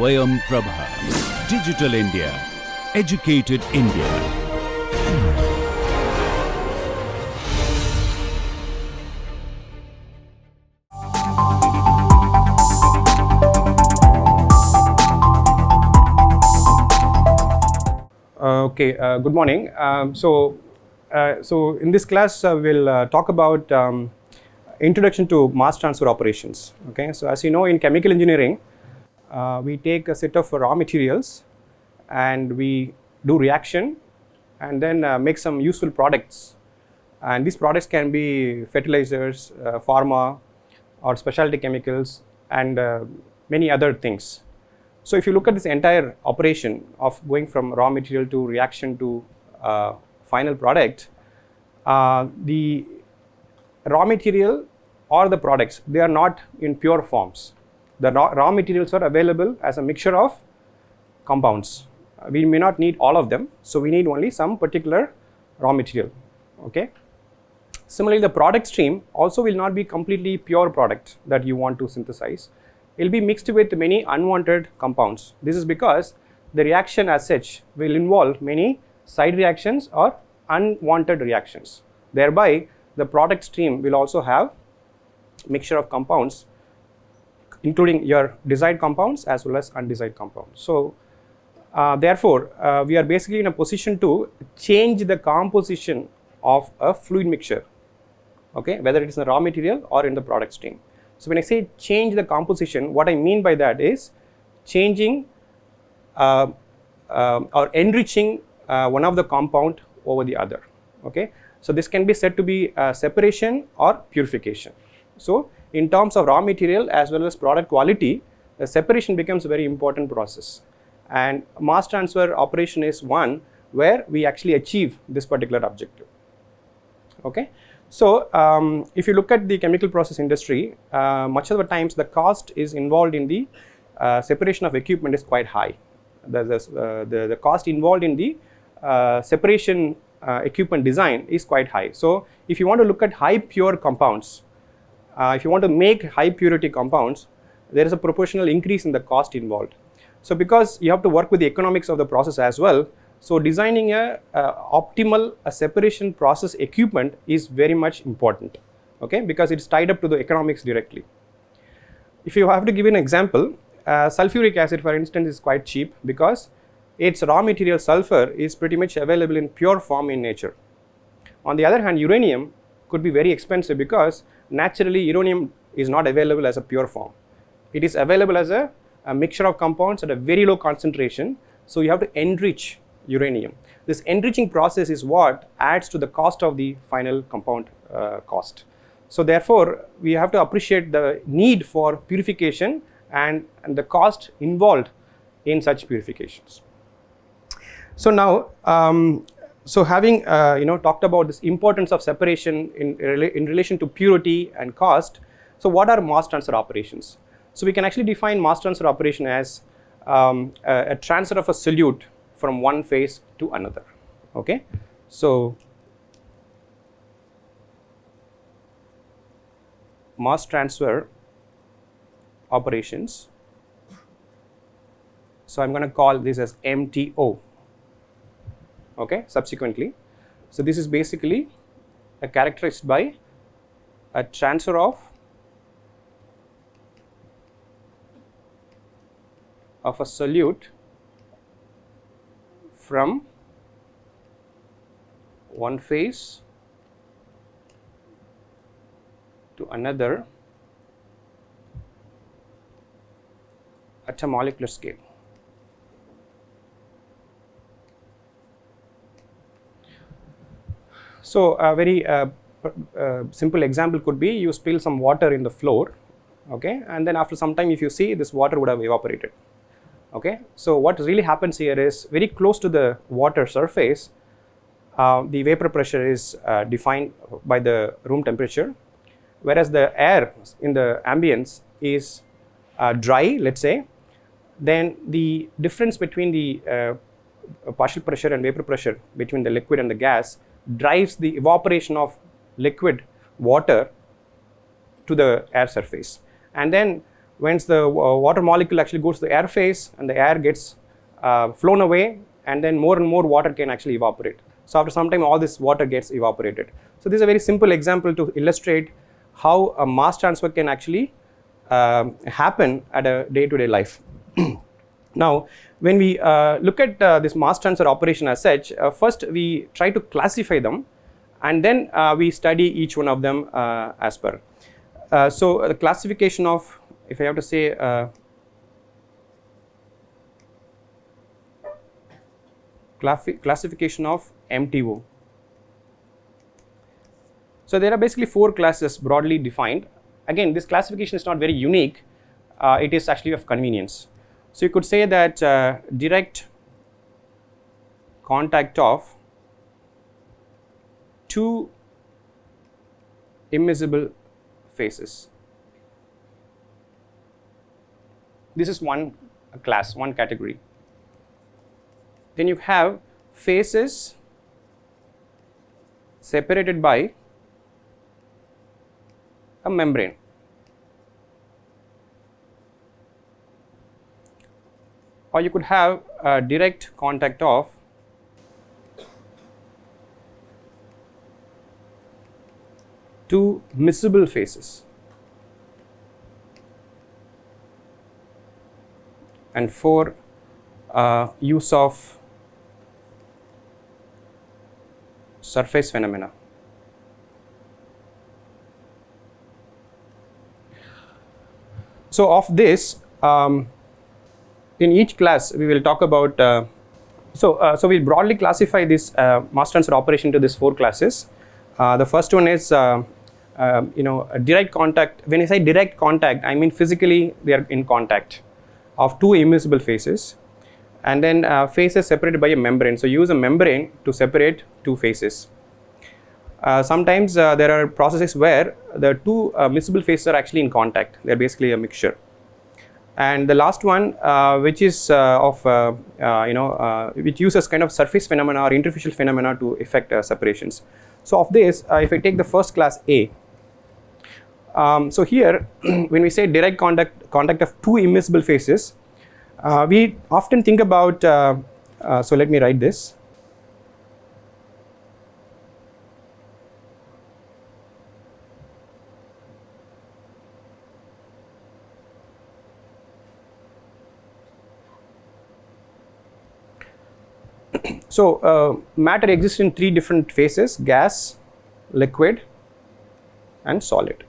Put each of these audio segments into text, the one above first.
Swayam Prabha. Digital India. Educated India. Good morning. So in this class, we'll talk about introduction to mass transfer operations. Okay, so as you know, in chemical engineering, we take a set of raw materials and we do reaction and then make some useful products. And these products can be fertilizers, pharma, or specialty chemicals, and many other things. So if you look at this entire operation of going from raw material to reaction to final product, the raw material or the products, they are not in pure forms. The raw materials are available as a mixture of compounds. We may not need all of them, so we need only some particular raw material. Okay. Similarly, the product stream also will not be completely pure product that you want to synthesize. It will be mixed with many unwanted compounds. This is because the reaction as such will involve many side reactions or unwanted reactions. Thereby, the product stream will also have mixture of compounds, including your desired compounds as well as undesired compounds. So, therefore, we are basically in a position to change the composition of a fluid mixture, okay, whether it is in the raw material or in the product stream. So, when I say change the composition, what I mean by that is changing or enriching one of the compound over the other. Okay. So, this can be said to be separation or purification. So, in terms of raw material as well as product quality, the separation becomes a very important process, and mass transfer operation is one where we actually achieve this particular objective. Okay. So, if you look at the chemical process industry, much of the times the cost is involved in the separation of equipment is quite high. The cost involved in the separation equipment design is quite high. So, if you want to look at high pure compounds, if you want to make high purity compounds, there is a proportional increase in the cost involved. So, because you have to work with the economics of the process as well, so designing a optimal separation process equipment is very much important, okay, because it's tied up to the economics directly. If you have to give an example, sulfuric acid, for instance, is quite cheap because its raw material sulfur is pretty much available in pure form in nature. On the other hand, uranium could be very expensive because naturally uranium is not available as a pure form. It is available as a mixture of compounds at a very low concentration. So, you have to enrich uranium. This enriching process is what adds to the cost of the final compound cost. So, therefore, we have to appreciate the need for purification and the cost involved in such purifications. So, now so having talked about this importance of separation in relation to purity and cost, so what are mass transfer operations? So, we can actually define mass transfer operation as a transfer of a solute from one phase to another. Okay. So, mass transfer operations, so I am going to call this as MTO. Okay, subsequently. So, this is basically characterized by a transfer of a solute from one phase to another at a molecular scale. So, a very simple example could be you spill some water in the floor, okay, and then after some time if you see, this water would have evaporated. Okay. So, what really happens here is very close to the water surface, the vapor pressure is defined by the room temperature, whereas the air in the ambience is dry, let us say. Then the difference between the partial pressure and vapor pressure between the liquid and the gas drives the evaporation of liquid water to the air surface. And then once the water molecule actually goes to the air phase and the air gets flown away, and then more and more water can actually evaporate. So after some time all this water gets evaporated. So this is a very simple example to illustrate how a mass transfer can actually happen at a day-to-day life. Now when we look at this mass transfer operation as such, first we try to classify them, and then we study each one of them as per. So the classification of, if I have to say, classification of MTO. So there are basically 4 classes broadly defined. Again, this classification is not very unique, it is actually of convenience. So you could say that direct contact of 2 immiscible phases. This is one class, one category. Then you have phases separated by a membrane. Or you could have a direct contact of two miscible phases. And for use of surface phenomena. So of this, in each class we will talk about, so we'll broadly classify this mass transfer operation to these 4 classes. The first one is a direct contact. When I say direct contact, I mean physically they are in contact of 2 immiscible phases, and then phases separated by a membrane. So use a membrane to separate 2 phases. Sometimes there are processes where the 2 miscible phases are actually in contact. They are basically a mixture. And the last one, which is which uses kind of surface phenomena or interfacial phenomena to effect separations. So of this, if I take the first class A, so here when we say direct contact of 2 immiscible phases, we often think about, so let me write this. So matter exists in 3 different phases: gas, liquid and solid.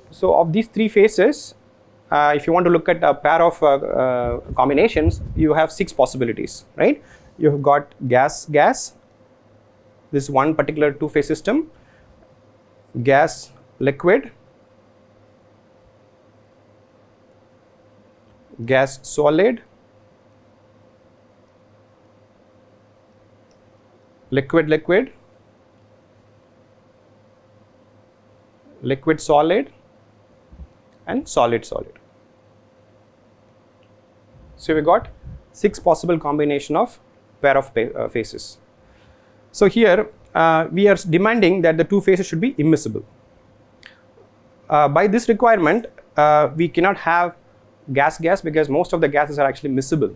So of these 3 phases, if you want to look at a pair of combinations, you have 6 possibilities, right? You have got gas, this one particular 2-phase system, gas, liquid, gas, solid, liquid, solid and solid. So we got 6 possible combination of pair of phases. So here we are demanding that the 2 phases should be immiscible. By this requirement, we cannot have gas because most of the gases are actually miscible.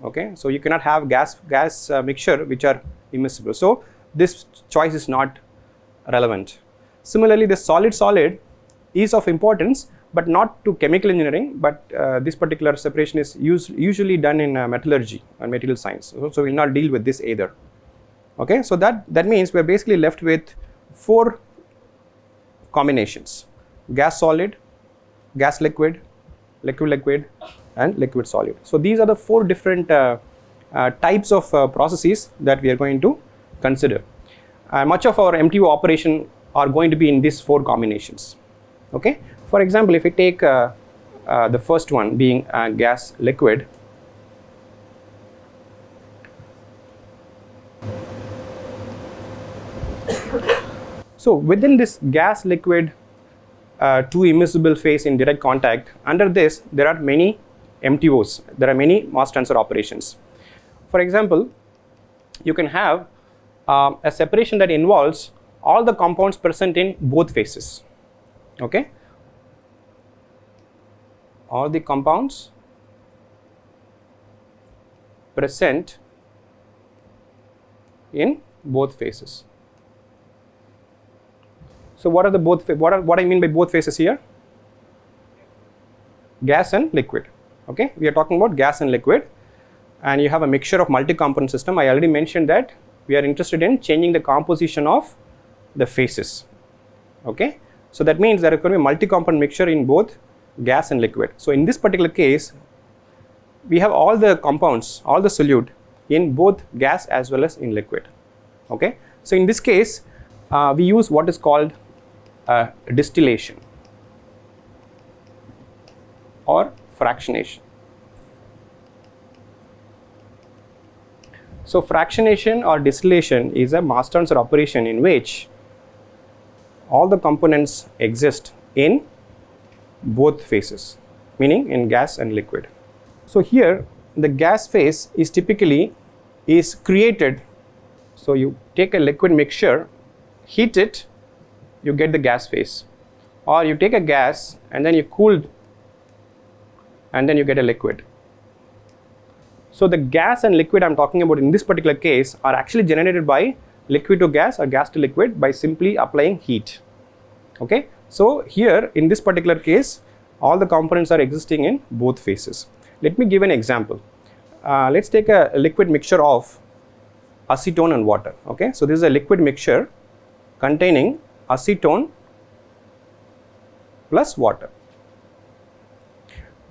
Okay, so you cannot have gas mixture which are immiscible. So this choice is not relevant. Similarly, the solid is of importance, but not to chemical engineering, but this particular separation is usually done in metallurgy and material science. So we will not deal with this either. Okay, so that means we are basically left with 4 combinations: gas solid, gas liquid, liquid and liquid solid. So these are the 4 different types of processes that we are going to consider. Much of our MTO operation are going to be in these 4 combinations. Okay, for example, if we take the first one being gas liquid, so within this gas liquid 2 immiscible phase in direct contact, under this there are many MTOs, there are many mass transfer operations. For example, you can have a separation that involves all the compounds present in both phases. Okay, all the compounds present in both phases. So what are the what I mean by both phases here? Gas and liquid. Okay, we are talking about gas and liquid, and you have a mixture of multi-component system. I already mentioned that we are interested in changing the composition of the phases. Okay, so that means there is going to be a multi-component mixture in both gas and liquid. So in this particular case, we have all the compounds, all the solute in both gas as well as in liquid. Okay, so in this case, we use what is called distillation or fractionation. So fractionation or distillation is a mass transfer operation in which all the components exist in both phases, meaning in gas and liquid. So here the gas phase is typically created. So you take a liquid mixture, heat it, you get the gas phase, or you take a gas and then you cool and then you get a liquid. So the gas and liquid I'm talking about in this particular case are actually generated by liquid to gas or gas to liquid by simply applying heat. Okay, so here in this particular case, all the components are existing in both phases. Let me give an example. Let's take a liquid mixture of acetone and water. Okay, so this is a liquid mixture containing acetone plus water,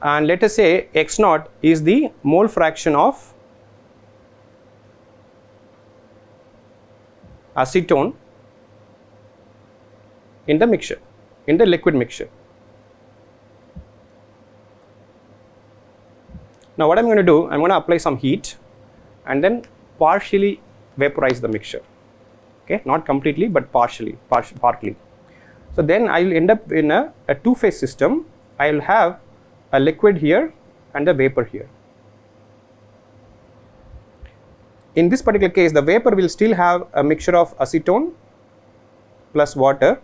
and let us say X naught is the mole fraction of acetone in the mixture, in the liquid mixture. Now what I'm going to do, I'm going to apply some heat and then partially vaporize the mixture. Okay, not completely but partly. So then I will end up in a two-phase system. I will have a liquid here and a vapor here. In this particular case, the vapor will still have a mixture of acetone plus water.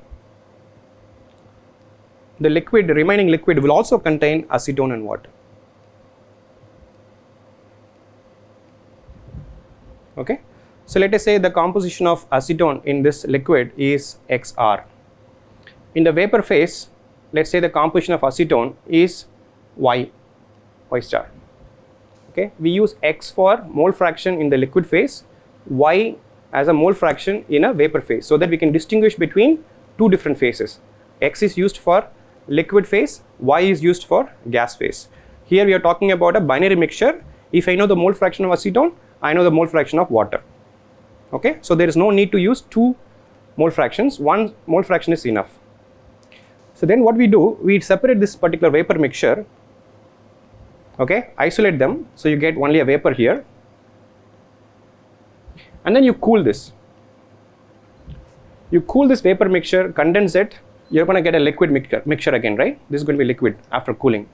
The remaining liquid will also contain acetone and water. Okay, so let us say the composition of acetone in this liquid is XR. In the vapor phase, let's say the composition of acetone is Y star. Okay, we use X for mole fraction in the liquid phase, Y as a mole fraction in a vapor phase, so that we can distinguish between two different phases. X is used for liquid phase, Y is used for gas phase. Here we are talking about a binary mixture. If I know the mole fraction of acetone, I know the mole fraction of water. Okay, so there is no need to use two mole fractions, one mole fraction is enough. So then what we do, we separate this particular vapor mixture. Okay, isolate them, so you get only a vapor here, and then you cool this. You cool this vapor mixture, condense it, you're going to get a liquid mixture again, right? This is going to be liquid after cooling,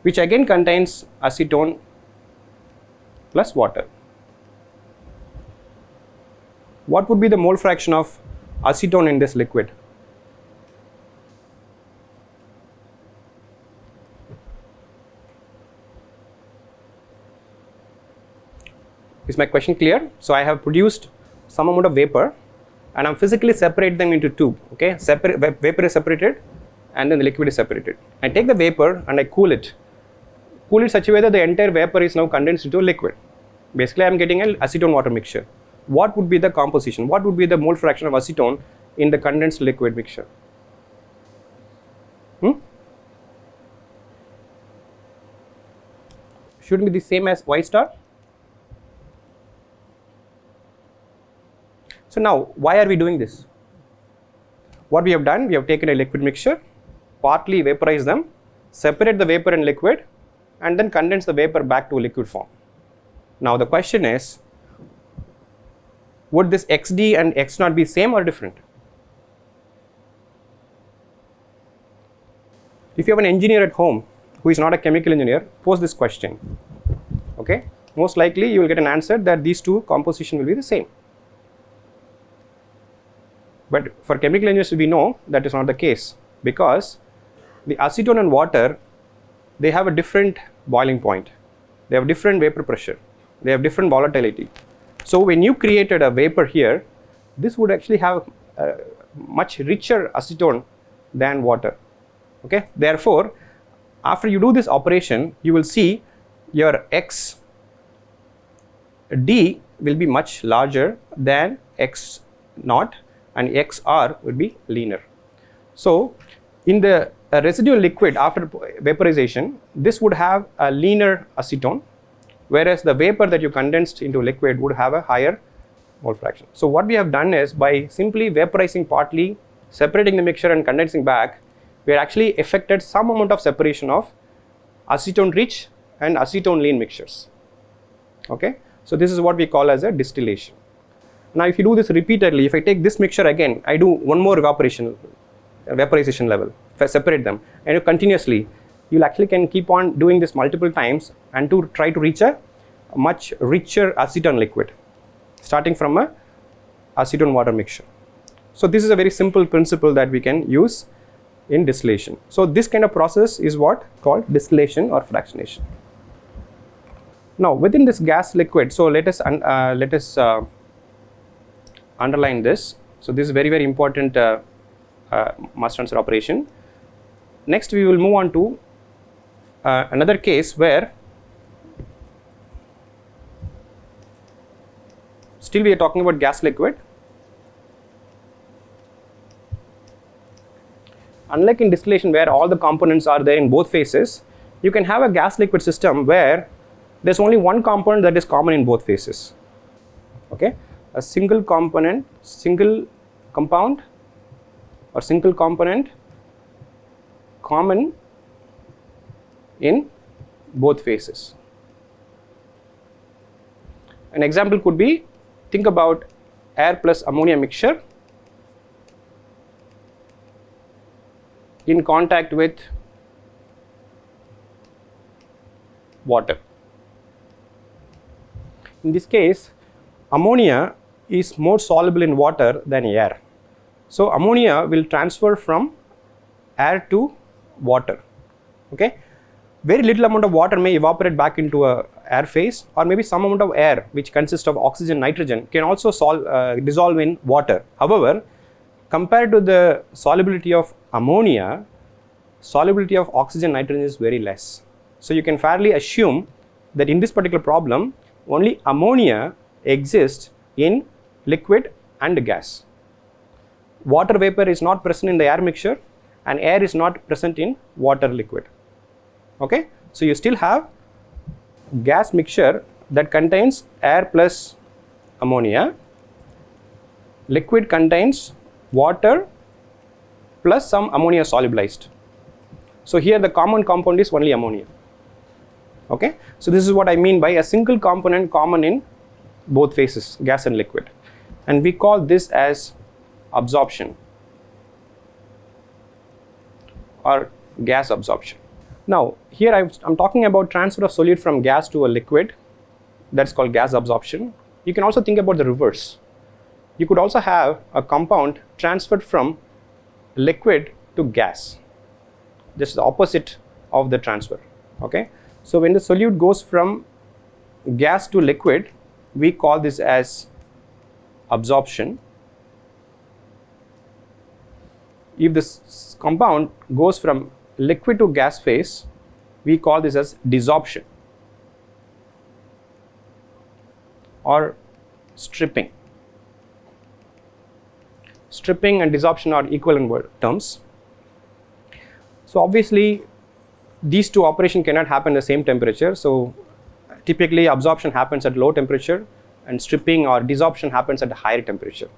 which again contains acetone plus water. What would be the mole fraction of acetone in this liquid? Is my question clear? So I have produced some amount of vapor and I'm physically separate them into two. Okay, vapor is separated and then the liquid is separated. I take the vapor and I cool it such a way that the entire vapor is now condensed into a liquid. Basically I am getting an acetone water mixture. What would be the composition? What would be the mole fraction of acetone in the condensed liquid mixture? Should be the same as Y star. So now, why are we doing this? What we have done, we have taken a liquid mixture, partly vaporize them, separate the vapor and liquid, and then condense the vapor back to liquid form. Now the question is, would this XD and X naught be same or different? If you have an engineer at home who is not a chemical engineer, pose this question. Okay, most likely you will get an answer that these two composition will be the same. But for chemical engineers, we know that is not the case, because the acetone and water they have a different boiling point, they have different vapor pressure, they have different volatility. So when you created a vapor here, this would actually have a much richer acetone than water. Okay, therefore after you do this operation, you will see your x d will be much larger than x naught, and xr will be leaner. So in the residual liquid after vaporization, this would have a leaner acetone, whereas the vapor that you condensed into liquid would have a higher mole fraction. So what we have done is, by simply vaporizing partly, separating the mixture and condensing back, we have actually effected some amount of separation of acetone rich and acetone lean mixtures. Okay, so this is what we call as a distillation. Now if you do this repeatedly, if I take this mixture again, I do one more vaporization level, if I separate them, and you continuously, you actually can keep on doing this multiple times and to try to reach a much richer acetone liquid, starting from a acetone water mixture. So this is a very simple principle that we can use in distillation. So this kind of process is what called distillation or fractionation. Now within this gas liquid, so let us underline this. So this is very, very important mass transfer operation. Next we will move on to another case where still we are talking about gas liquid. Unlike in distillation where all the components are there in both phases, you can have a gas liquid system where there's only one component that is common in both phases. Okay, a single component, single compound or single component common in both phases. An example could be, think about air plus ammonia mixture in contact with water. In this case, ammonia is more soluble in water than air. So ammonia will transfer from air to water. Okay, very little amount of water may evaporate back into a air phase, or maybe some amount of air which consists of oxygen, nitrogen can also dissolve in water. However, compared to the solubility of ammonia, solubility of oxygen, nitrogen is very less. So you can fairly assume that in this particular problem, only ammonia exists in liquid and gas. Water vapor is not present in the air mixture, and air is not present in water liquid. Okay, so you still have gas mixture that contains air plus ammonia, liquid contains water plus some ammonia solubilized. So here the common compound is only ammonia. Okay, so this is what I mean by a single component common in both phases, gas and liquid, and we call this as absorption or gas absorption. Now here I'm talking about transfer of solute from gas to a liquid, that's called gas absorption. You can also think about the reverse. You could also have a compound transferred from liquid to gas, just the opposite of the transfer. Okay, so when the solute goes from gas to liquid, we call this as absorption. If this compound goes from liquid to gas phase, we call this as desorption or stripping. Stripping and desorption are equivalent terms. So obviously these two operations cannot happen at the same temperature. So typically absorption happens at low temperature and stripping or desorption happens at a higher temperature.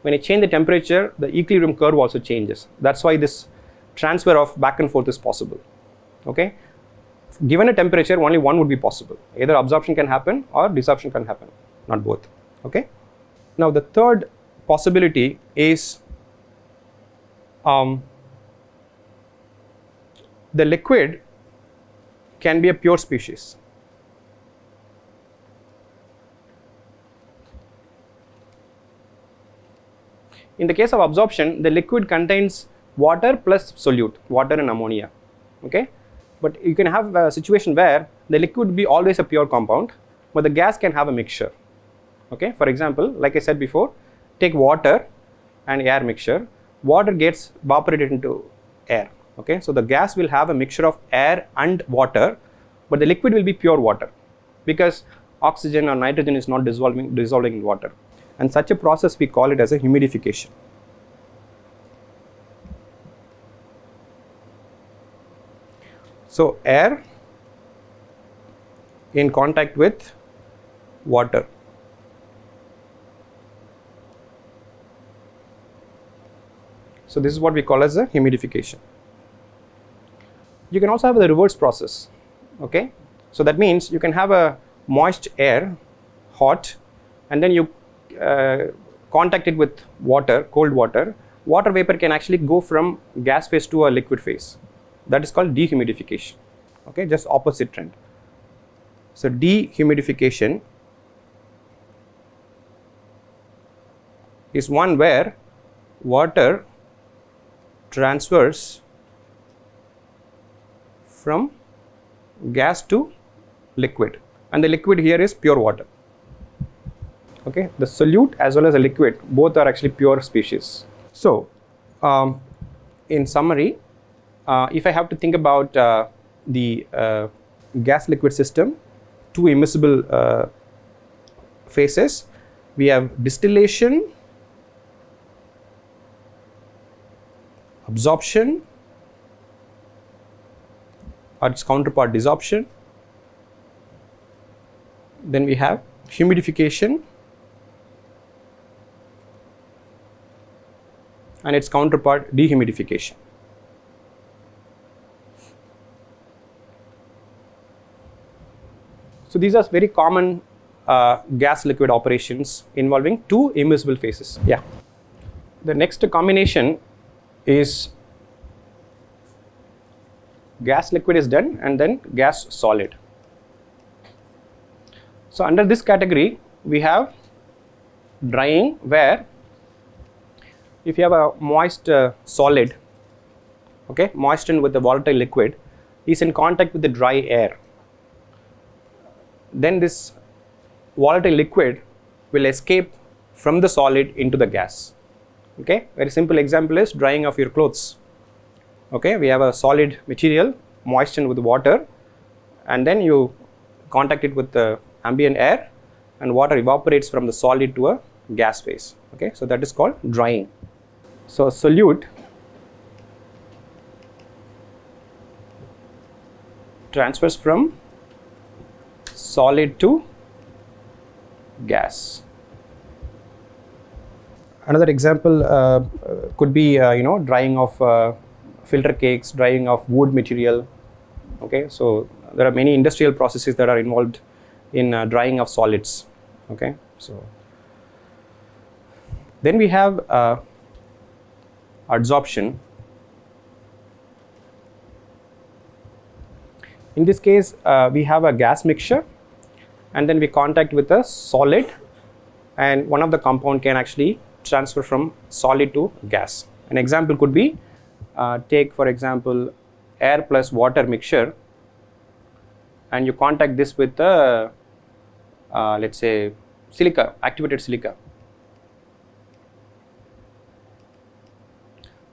When you change the temperature, the equilibrium curve also changes. That's why this transfer of back and forth is possible. Okay, given a temperature, only one would be possible. Either absorption can happen or desorption can happen, not both. Okay, now the third possibility is the liquid can be a pure species. In the case of absorption, the liquid contains water plus solute, water and ammonia. Okay, But you can have a situation where the liquid will be always a pure compound, but the gas can have a mixture. Okay, for example, like I said before, take water and air mixture. Water gets evaporated into air. Okay, so the gas will have a mixture of air and water, but the liquid will be pure water because oxygen or nitrogen is not dissolving in water. And such a process we call it as a humidification. So air in contact with water. So this is what we call as a humidification. You can also have the reverse process. Okay, so that means you can have a moist air, hot, and then you contact it with water, cold water. Water vapor can actually go from gas phase to a liquid phase. That is called dehumidification. Okay, just opposite trend. So dehumidification is one where water transfers from gas to liquid, and the liquid here is pure water. Okay, the solute as well as the liquid, both are actually pure species. So in summary, if I have to think about the gas liquid system, two immiscible phases, we have distillation, absorption, or its counterpart desorption. Then we have humidification and its counterpart dehumidification. So these are very common gas liquid operations involving two immiscible phases. Yeah. The next combination is gas liquid is done and then gas solid. So under this category we have drying, where if you have a moist solid, okay, moistened with the volatile liquid, is in contact with the dry air, then this volatile liquid will escape from the solid into the gas. Okay, very simple example is drying of your clothes. Okay, we have a solid material moistened with water, and then you contact it with the ambient air, and water evaporates from the solid to a gas phase. Okay, so that is called drying. So solute transfers from solid to gas. Another example could be drying of filter cakes, drying of wood material. Okay, so there are many industrial processes that are involved in drying of solids. Okay, so then we have adsorption. In this case, we have a gas mixture, and then we contact with a solid, and one of the compound can actually transfer from solid to gas. An example could be take for example air plus water mixture, and you contact this with the let's say silica, activated silica.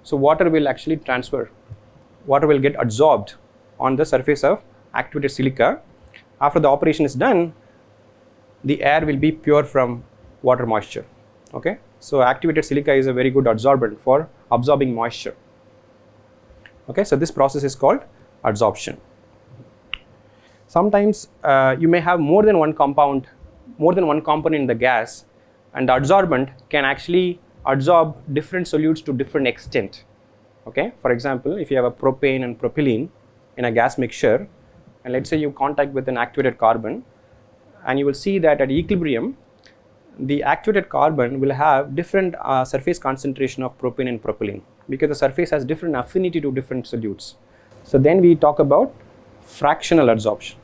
So water will actually transfer, water will get adsorbed on the surface of activated silica. After the operation is done, the air will be pure from water moisture. Okay, so activated silica is a very good adsorbent for absorbing moisture. Okay, so this process is called adsorption. Sometimes you may have more than one compound, more than one component in the gas, and the adsorbent can actually adsorb different solutes to different extent. Okay, for example, if you have a propane and propylene in a gas mixture, and let's say you contact with an activated carbon, and you will see that at equilibrium the activated carbon will have different surface concentration of propane and propylene, because the surface has different affinity to different solutes. So then we talk about fractional adsorption.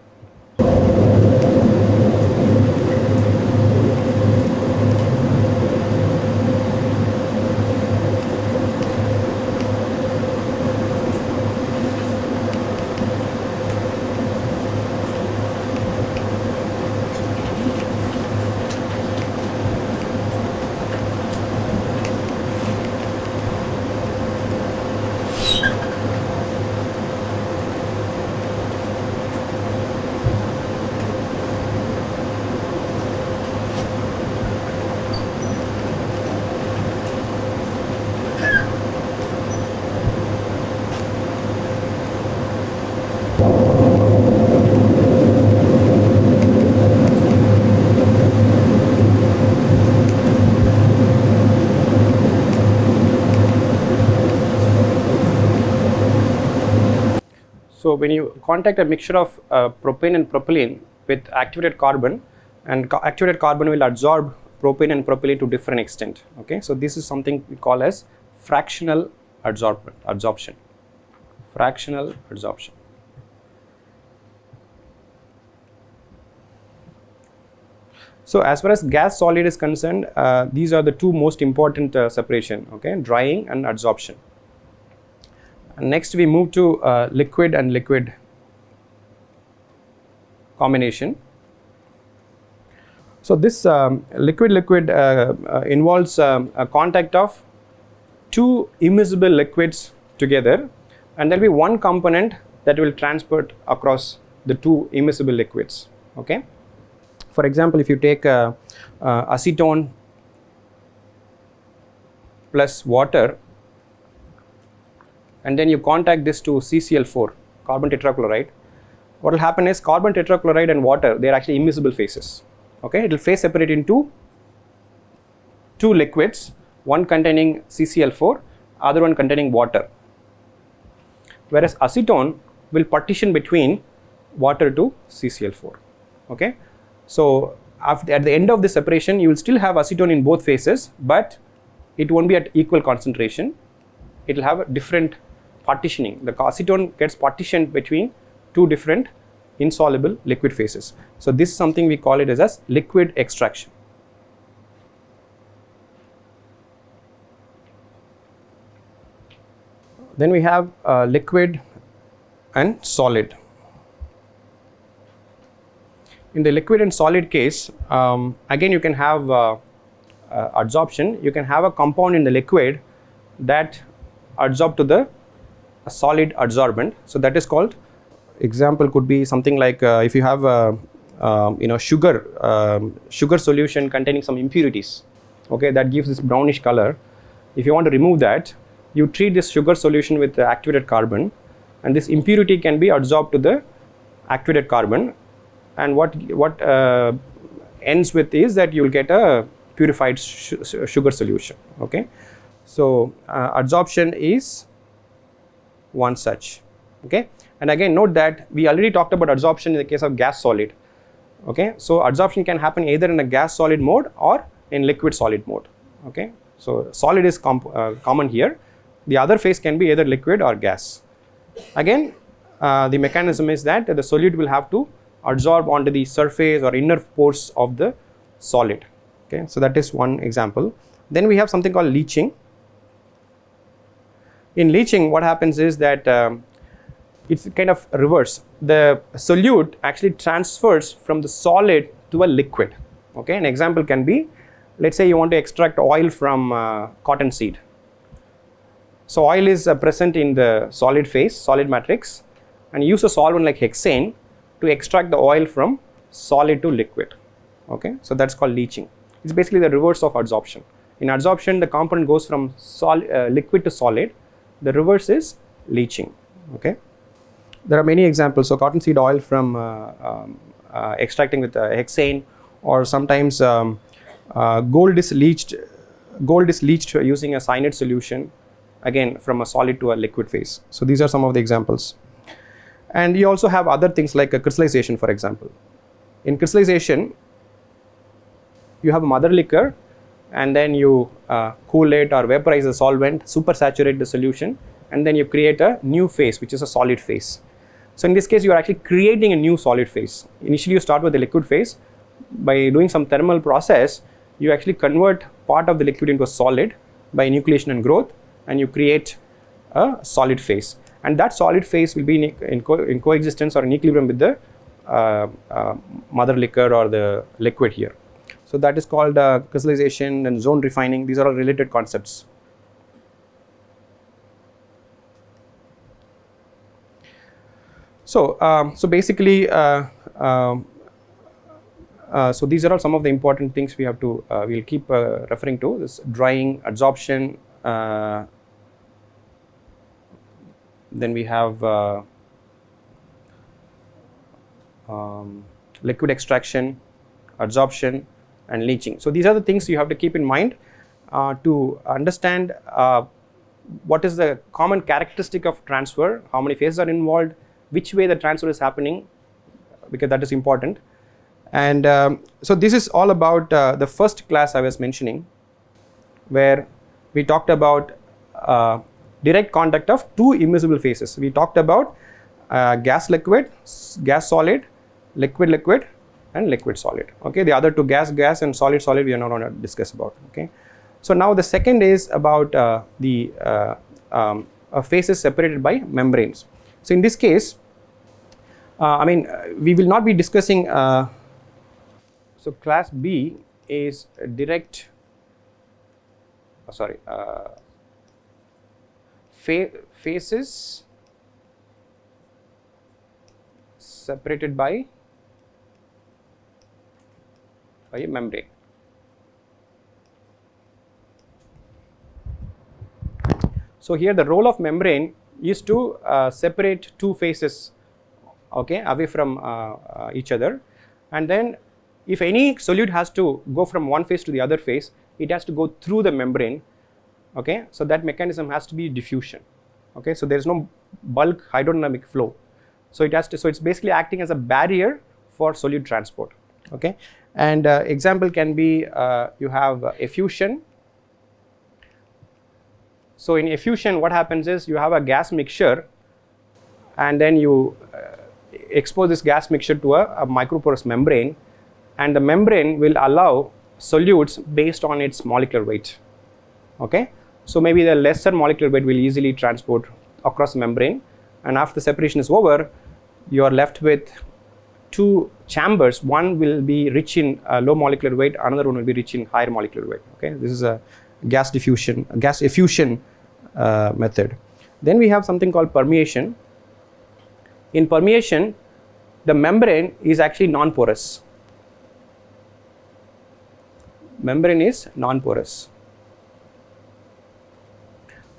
So when you contact a mixture of propane and propylene with activated carbon, and activated carbon will absorb propane and propylene to different extent. Okay, so this is something we call as fractional absorption. Fractional absorption. So as far as gas solid is concerned, these are the two most important separation. Okay, drying and adsorption. And next we move to liquid and liquid combination. So this liquid involves a contact of two immiscible liquids together, and there will be one component that will transport across the two immiscible liquids. Okay. For example, if you take acetone plus water, and then you contact this to CCl4, carbon tetrachloride, what will happen is carbon tetrachloride and water, they are actually immiscible phases. Okay, it will phase separate into two liquids, one containing CCl4, other one containing water. Whereas acetone will partition between water to CCl4. Okay, so at the end of the separation, you will still have acetone in both phases, but it won't be at equal concentration. It will have a different partitioning. The acetone gets partitioned between two different insoluble liquid phases. So this is something we call it as liquid extraction. Then we have liquid and solid. In the liquid and solid case, again you can have adsorption. You can have a compound in the liquid that adsorb to the solid adsorbent. So that is called, example could be something like if you have sugar solution containing some impurities, okay, that gives this brownish color. If you want to remove that, you treat this sugar solution with the activated carbon, and this impurity can be adsorbed to the activated carbon, and what ends with is that you will get a purified sugar solution. Okay, so adsorption is one such. Okay, and again note that we already talked about adsorption in the case of gas solid. Okay, so adsorption can happen either in a gas solid mode or in liquid solid mode. Okay, so solid is common here. The other phase can be either liquid or gas. Again, the mechanism is that the solute will have to adsorb onto the surface or inner pores of the solid. Okay, so that is one example. Then we have something called leaching. In leaching, what happens is that it's kind of reverse. The solute actually transfers from the solid to a liquid. Okay, an example can be, let's say you want to extract oil from cotton seed. So oil is present in the solid phase, solid matrix, and use a solvent like hexane to extract the oil from solid to liquid. Okay, so that's called leaching. It's basically the reverse of adsorption. In adsorption, the component goes from liquid to solid. The reverse is leaching. Okay, there are many examples. So cottonseed oil from extracting with hexane, or sometimes gold is leached using a cyanide solution, again from a solid to a liquid phase. So these are some of the examples. And you also have other things like a crystallization, for example. In crystallization, you have a mother liquor, and then you cool it or vaporize the solvent, supersaturate the solution, and then you create a new phase, which is a solid phase. So in this case, you are actually creating a new solid phase. Initially, you start with the liquid phase. By doing some thermal process, you actually convert part of the liquid into a solid by nucleation and growth, and you create a solid phase. And that solid phase will be in coexistence or in equilibrium with the mother liquor or the liquid here. So that is called crystallization and zone refining. These are all related concepts. So basically, so these are all some of the important things we have to, we'll keep referring to: this drying, adsorption, then we have liquid extraction, adsorption, and leaching. So these are the things you have to keep in mind to understand what is the common characteristic of transfer, how many phases are involved, which way the transfer is happening, because that is important. And so this is all about the first class I was mentioning, where we talked about direct contact of two immiscible phases. We talked about gas liquid, gas solid, liquid liquid, and liquid solid. Okay, the other two, gas gas and solid solid, we are not going to discuss about. Okay, so now the second is about the phases separated by membranes. So in this case, we will not be discussing. So class B is direct. Phases separated by a membrane. So here the role of membrane is to separate two phases, okay, away from each other, and then if any solute has to go from one phase to the other phase, it has to go through the membrane. Okay, so that mechanism has to be diffusion. Okay, so there is no bulk hydrodynamic flow, so it has to, so it's basically acting as a barrier for solute transport. Okay, and example can be you have effusion. So in effusion, what happens is you have a gas mixture, and then you expose this gas mixture to a microporous membrane, and the membrane will allow solutes based on its molecular weight. Okay, so maybe the lesser molecular weight will easily transport across the membrane, and after the separation is over, you are left with two chambers. One will be rich in low molecular weight, another one will be rich in higher molecular weight. Okay, this is a gas diffusion, gas effusion method. Then we have something called permeation. In permeation, the membrane is actually non-porous. Membrane is non-porous.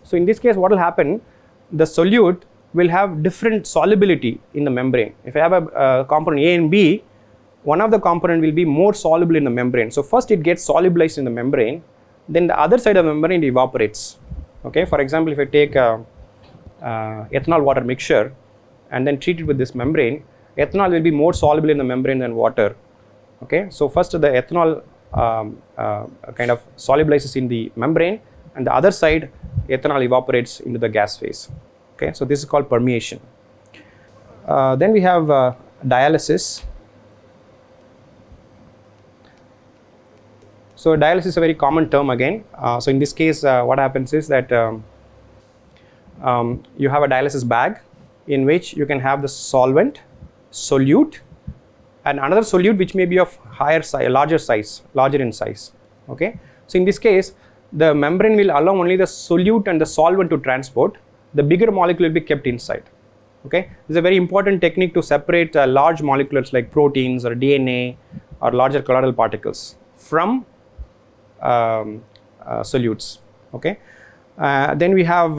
So in this case, what will happen? The solute will have different solubility in the membrane. If I have a component A and B, one of the component will be more soluble in the membrane. So first it gets solubilized in the membrane, then the other side of the membrane evaporates. Okay, for example, if I take ethanol water mixture and then treat it with this membrane, ethanol will be more soluble in the membrane than water. Okay, so first the ethanol kind of solubilizes in the membrane, and the other side ethanol evaporates into the gas phase. Okay, so this is called permeation. Then we have dialysis. So dialysis is a very common term again. So in this case, what happens is that you have a dialysis bag in which you can have the solvent, solute, and another solute which may be of higher size, larger in size. Okay, so in this case, the membrane will allow only the solute and the solvent to transport. The bigger molecule will be kept inside. Okay, this is a very important technique to separate large molecules like proteins or DNA or larger colloidal particles from solutes. Okay, then we have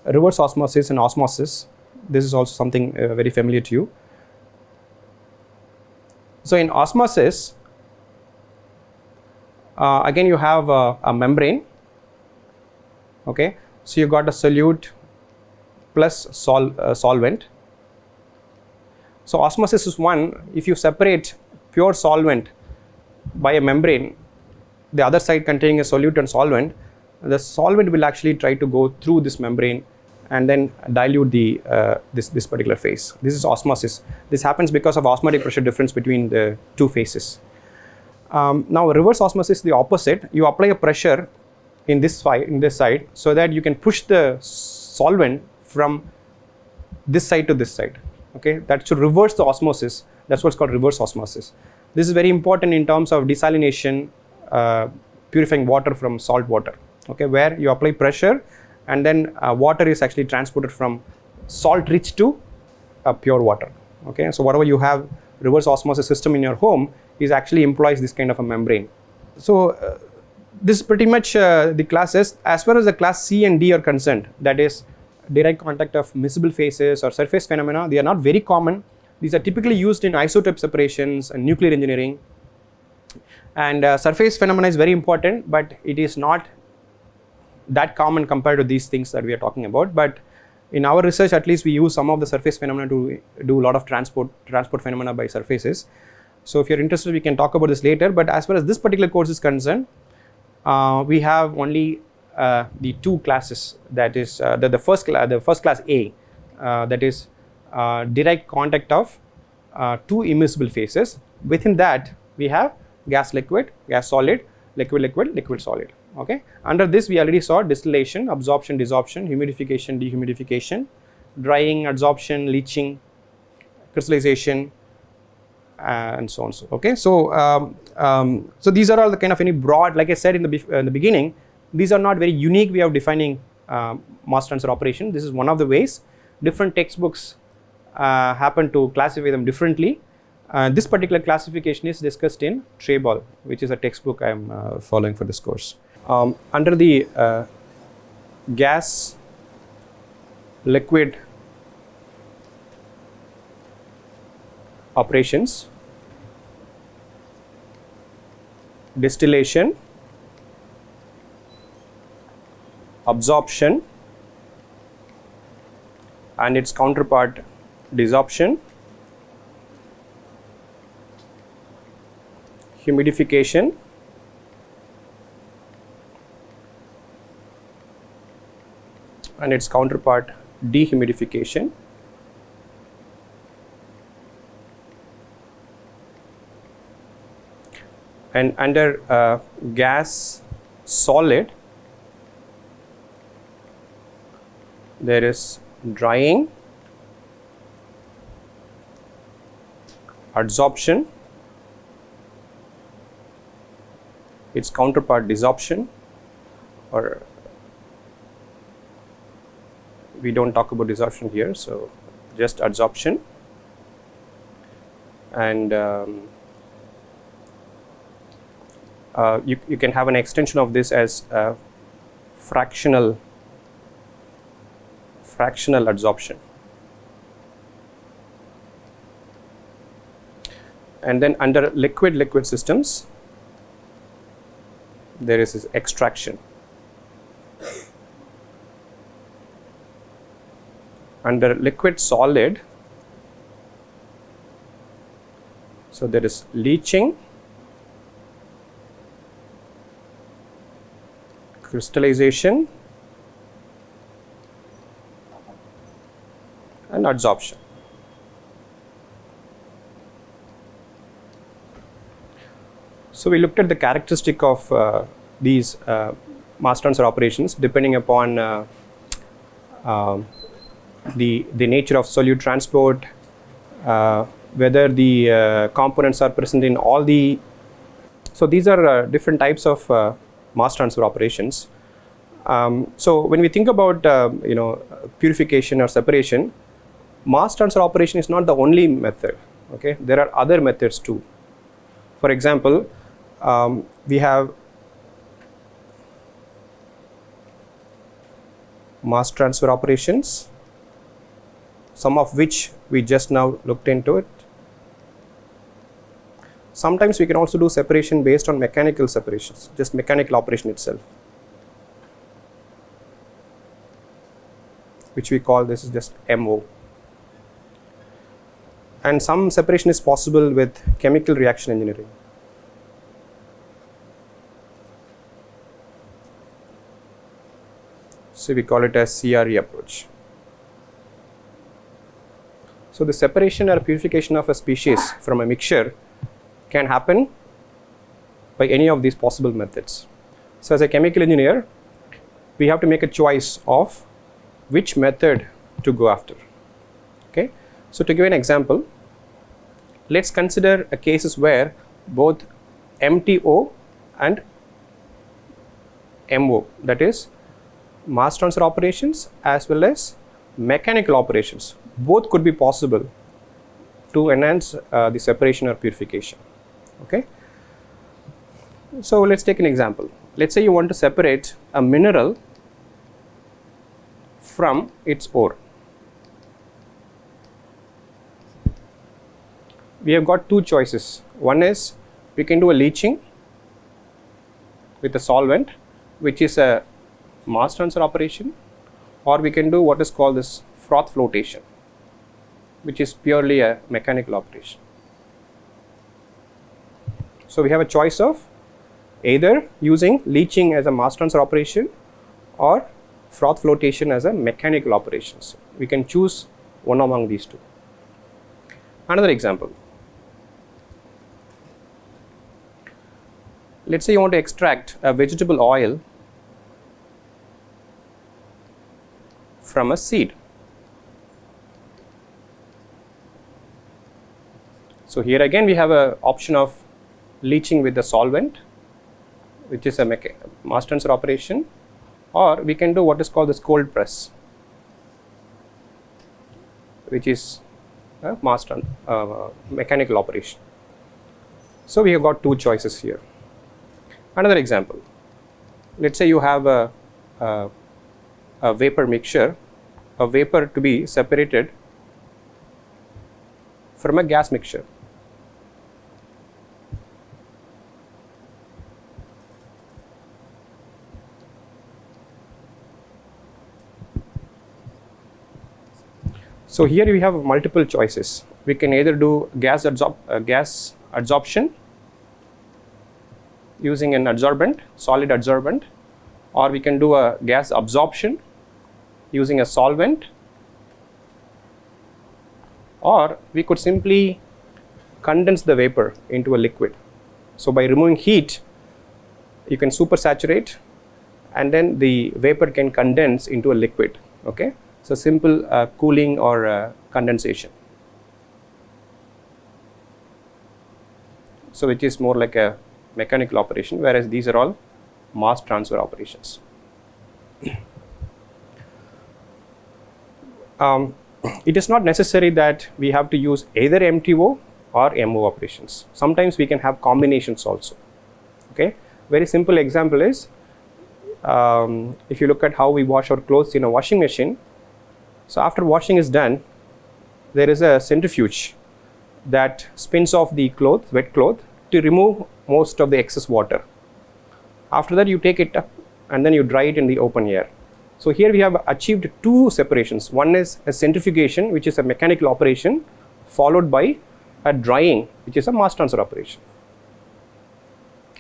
reverse osmosis and osmosis. This is also something very familiar to you. So in osmosis, again you have a membrane. Okay, so you got a solute plus solvent. So osmosis is one. If you separate pure solvent by a membrane, the other side containing a solute and solvent, the solvent will actually try to go through this membrane and then dilute the this particular phase. This is osmosis. This happens because of osmotic pressure difference between the two phases. Now reverse osmosis is the opposite. You apply a pressure in this side so that you can push the solvent from this side to this side. Okay, that should reverse the osmosis. That's what's called reverse osmosis. This is very important in terms of desalination, purifying water from salt water. Okay, where you apply pressure and then water is actually transported from salt rich to pure water. Okay, so whatever you have reverse osmosis system in your home is actually employs this kind of a membrane. So this is pretty much the classes. As far as the class C and D are concerned, that is direct contact of miscible phases or surface phenomena, they are not very common. These are typically used in isotope separations and nuclear engineering. And surface phenomena is very important, but it is not that common compared to these things that we are talking about. But In our research, at least, we use some of the surface phenomena to do a lot of transport phenomena by surfaces. So if you're interested, we can talk about this later. But as far as this particular course is concerned, we have only the two classes, that is the first class A, that is direct contact of two immiscible phases. Within that, we have gas liquid, gas solid, liquid liquid, liquid solid. Okay. Under this, we already saw distillation, absorption, desorption, humidification, dehumidification, drying, adsorption, leaching, crystallization, and so on. So, okay. So so these are all the kind of any broad, like I said in the beginning, these are not very unique way of defining mass transfer operation. This is one of the ways. Different textbooks happen to classify them differently. This particular classification is discussed in Treball, which is a textbook I am following for this course. Under the gas, liquid operations, distillation, absorption and its counterpart desorption, humidification, and its counterpart dehumidification, and under gas solid there is drying, adsorption, its counterpart desorption, or we don't talk about desorption here, so just adsorption, and you can have an extension of this as fractional adsorption. And then under liquid systems there is this extraction. Under liquid solid, so there is leaching, crystallization, and adsorption. So we looked at the characteristic of these mass transfer operations depending upon the nature of solute transport, whether the components are present in all the. So these are different types of mass transfer operations. So when we think about purification or separation, mass transfer operation is not the only method. Okay, there are other methods too. For example, we have mass transfer operations, some of which we just now looked into it. Sometimes we can also do separation based on mechanical separations, just mechanical operation itself, which we call this is just MO. And some separation is possible with chemical reaction engineering. So we call it as CRE approach. So the separation or purification of a species from a mixture can happen by any of these possible methods. So as a chemical engineer, we have to make a choice of which method to go after. Okay. So to give an example, let's consider a cases where both MTO and MO, that is mass transfer operations as well as mechanical operations, both could be possible to enhance the separation or purification. Okay. So let's take an example. Let's say you want to separate a mineral from its ore. We have got two choices. One is we can do a leaching with a solvent, which is a mass transfer operation, or we can do what is called this froth flotation, which is purely a mechanical operation. So we have a choice of either using leaching as a mass transfer operation or froth flotation as a mechanical operation. So we can choose one among these two. Another example. Let's say you want to extract a vegetable oil from a seed. So here again we have an option of leaching with the solvent, which is a mass transfer operation, or we can do what is called this cold press, which is a mechanical operation. So we have got two choices here. Another example. Let's say you have a vapor mixture, a vapor to be separated from a gas mixture. So here we have multiple choices. We can either do gas adsorption using an adsorbent, solid adsorbent, or we can do a gas absorption using a solvent, or we could simply condense the vapor into a liquid. So by removing heat, you can supersaturate, and then the vapor can condense into a liquid. Okay, so simple cooling or condensation. So which is more like a mechanical operation, whereas these are all mass transfer operations. It is not necessary that we have to use either MTO or MO operations. Sometimes we can have combinations also. Okay, very simple example is if you look at how we wash our clothes in a washing machine. So after washing is done, there is a centrifuge that spins off the cloth, wet cloth, to remove most of the excess water. After that you take it up and then you dry it in the open air. So here we have achieved two separations. One is a centrifugation, which is a mechanical operation, followed by a drying, which is a mass transfer operation.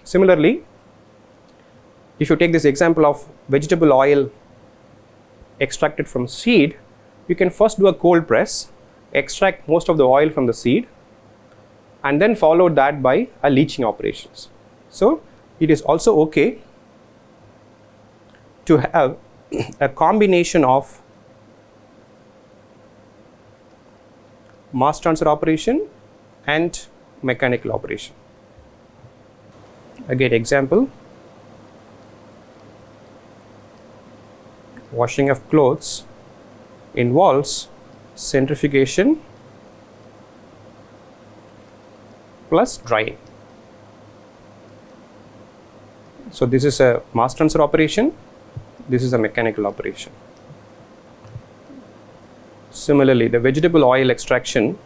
Similarly, if you take this example of vegetable oil extracted from seed, you can first do a cold press, extract most of the oil from the seed, and then follow that by a leaching operations. So it is also okay to have a combination of mass transfer operation and mechanical operation. Again, example, washing of clothes involves centrifugation plus drying. So this is a mass transfer operation, this is a mechanical operation. Similarly, the vegetable oil extraction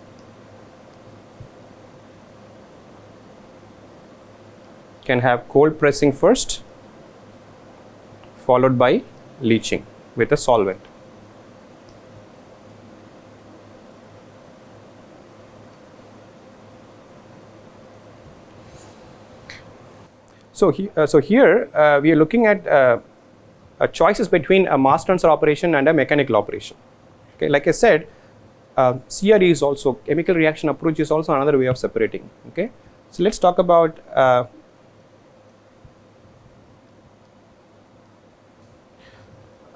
can have cold pressing first, followed by leaching with a solvent. So here we are looking at choices between a mass transfer operation and a mechanical operation. Okay, like I said, CRE is also, chemical reaction approach is also another way of separating. Okay, so let's talk about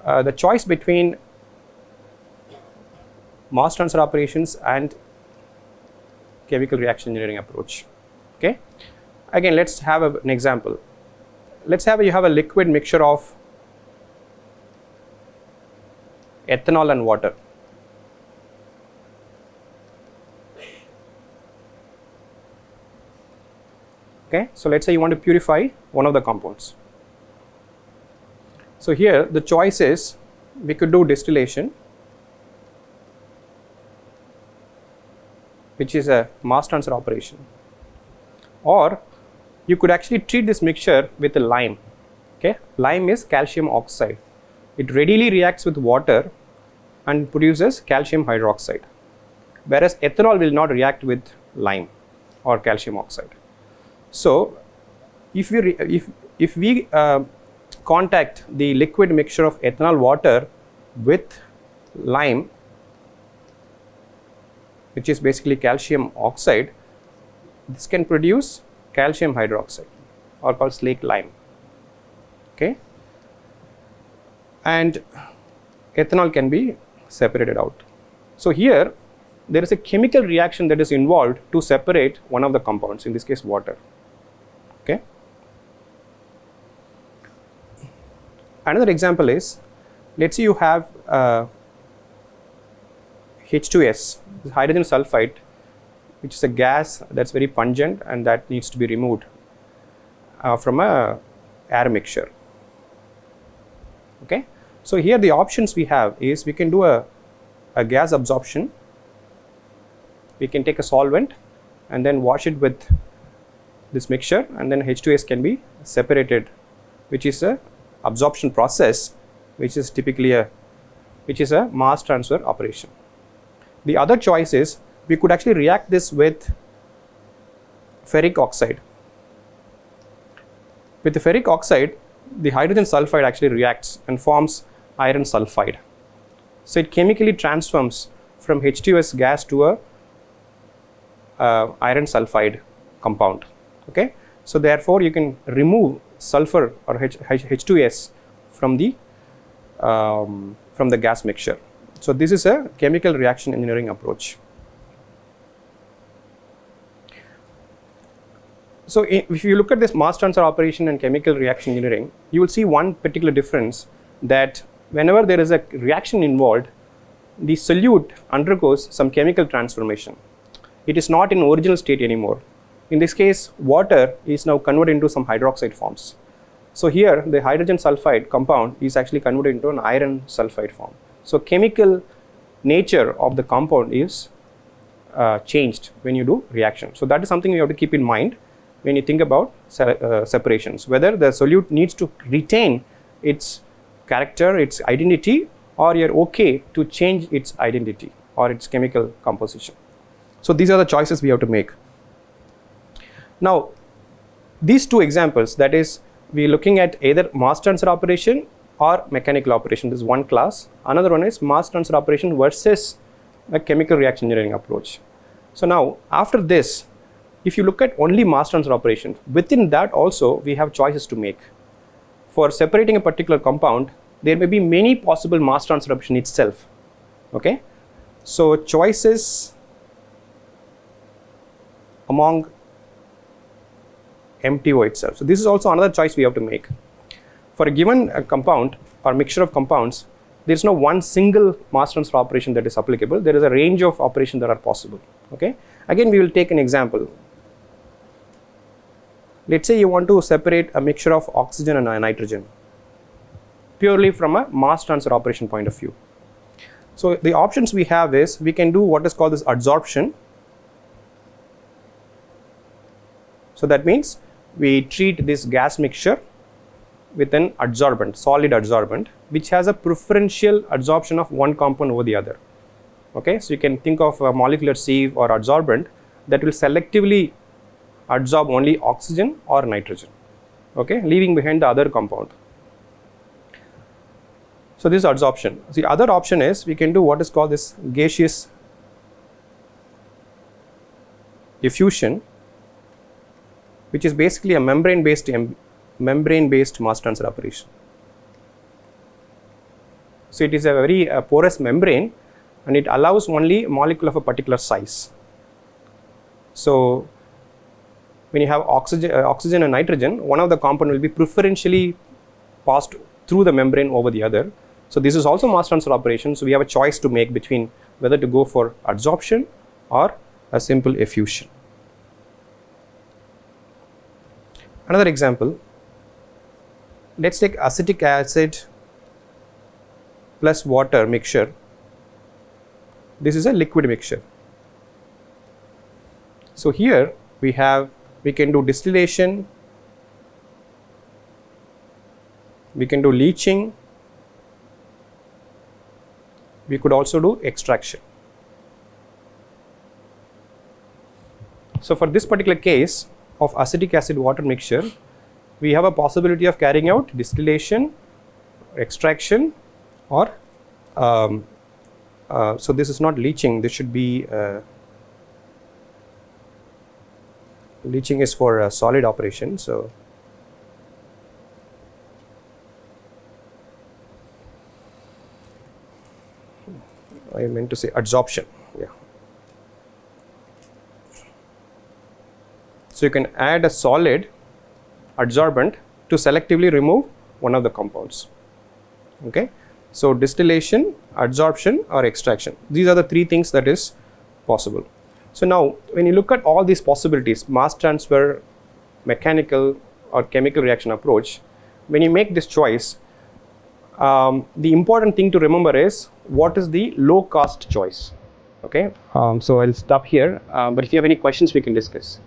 the choice between mass transfer operations and chemical reaction engineering approach. Okay, again let's have an example. Let's have you have a liquid mixture of ethanol and water. Okay, so let's say you want to purify one of the compounds. So here the choice is, we could do distillation, which is a mass transfer operation, or you could actually treat this mixture with a lime. Okay, lime is calcium oxide. it readily reacts with water and produces calcium hydroxide, whereas ethanol will not react with lime or calcium oxide. So if we contact the liquid mixture of ethanol water with lime, which is basically calcium oxide, this can produce calcium hydroxide, or called slaked lime. Okay, and ethanol can be separated out. So here there is a chemical reaction that is involved to separate one of the compounds, in this case water. Okay. Another example is, let's say you have H2S, hydrogen sulfide, which is a gas that's very pungent and that needs to be removed from a air mixture. Okay. So here the options we have is, we can do a gas absorption. We can take a solvent and then wash it with this mixture, and then H2S can be separated, which is a absorption process, which is typically a mass transfer operation. The other choice is, we could actually react this with ferric oxide. With the ferric oxide, the hydrogen sulfide actually reacts and forms iron sulfide. So it chemically transforms from H2S gas to a iron sulfide compound. Okay, so therefore you can remove sulfur or H2S from the gas mixture. So this is a chemical reaction engineering approach. So if you look at this mass transfer operation and chemical reaction engineering, you will see one particular difference, that whenever there is a reaction involved, the solute undergoes some chemical transformation. It is not in original state anymore. In this case, water is now converted into some hydroxide forms. So here the hydrogen sulfide compound is actually converted into an iron sulfide form. So chemical nature of the compound is changed when you do reaction. So that is something you have to keep in mind when you think about separations, whether the solute needs to retain its character, its identity, or you're okay to change its identity or its chemical composition. So these are the choices we have to make. Now, these two examples, that is, we are looking at either mass transfer operation or mechanical operation. This is one class. Another one is mass transfer operation versus a chemical reaction engineering approach. So now, after this, if you look at only mass transfer operation, within that also we have choices to make. For separating a particular compound, there may be many possible mass transfer operation itself. Okay, so choices among MTO itself. So this is also another choice we have to make. For a given compound or mixture of compounds, there is no one single mass transfer operation that is applicable. There is a range of operations that are possible. Okay, again we will take an example. Let's say you want to separate a mixture of oxygen and nitrogen, purely from a mass transfer operation point of view. So the options we have is, we can do what is called this adsorption. So that means we treat this gas mixture with an adsorbent, solid adsorbent, which has a preferential adsorption of one compound over the other. Okay, so you can think of a molecular sieve or adsorbent that will selectively adsorb only oxygen or nitrogen, okay, leaving behind the other compound. So this is adsorption. The other option is, we can do what is called this gaseous effusion, which is basically a membrane-based mass transfer operation. So it is a very porous membrane, and it allows only a molecule of a particular size. So when you have oxygen and nitrogen, one of the compound will be preferentially passed through the membrane over the other. So this is also mass transfer operation. So we have a choice to make between whether to go for adsorption or a simple effusion. Another example, let's take acetic acid plus water mixture. This is a liquid mixture. So here we can do distillation, we can do leaching, we could also do extraction. So for this particular case of acetic acid water mixture, we have a possibility of carrying out distillation, extraction, or so this is not leaching, this should be leaching is for a solid operation. So I meant to say adsorption. Yeah. So you can add a solid adsorbent to selectively remove one of the compounds. Okay. So distillation, adsorption, or extraction. These are the three things that is possible. So now when you look at all these possibilities, mass transfer, mechanical or chemical reaction approach, when you make this choice, the important thing to remember is what is the low cost choice. Okay. So I'll stop here, but if you have any questions we can discuss.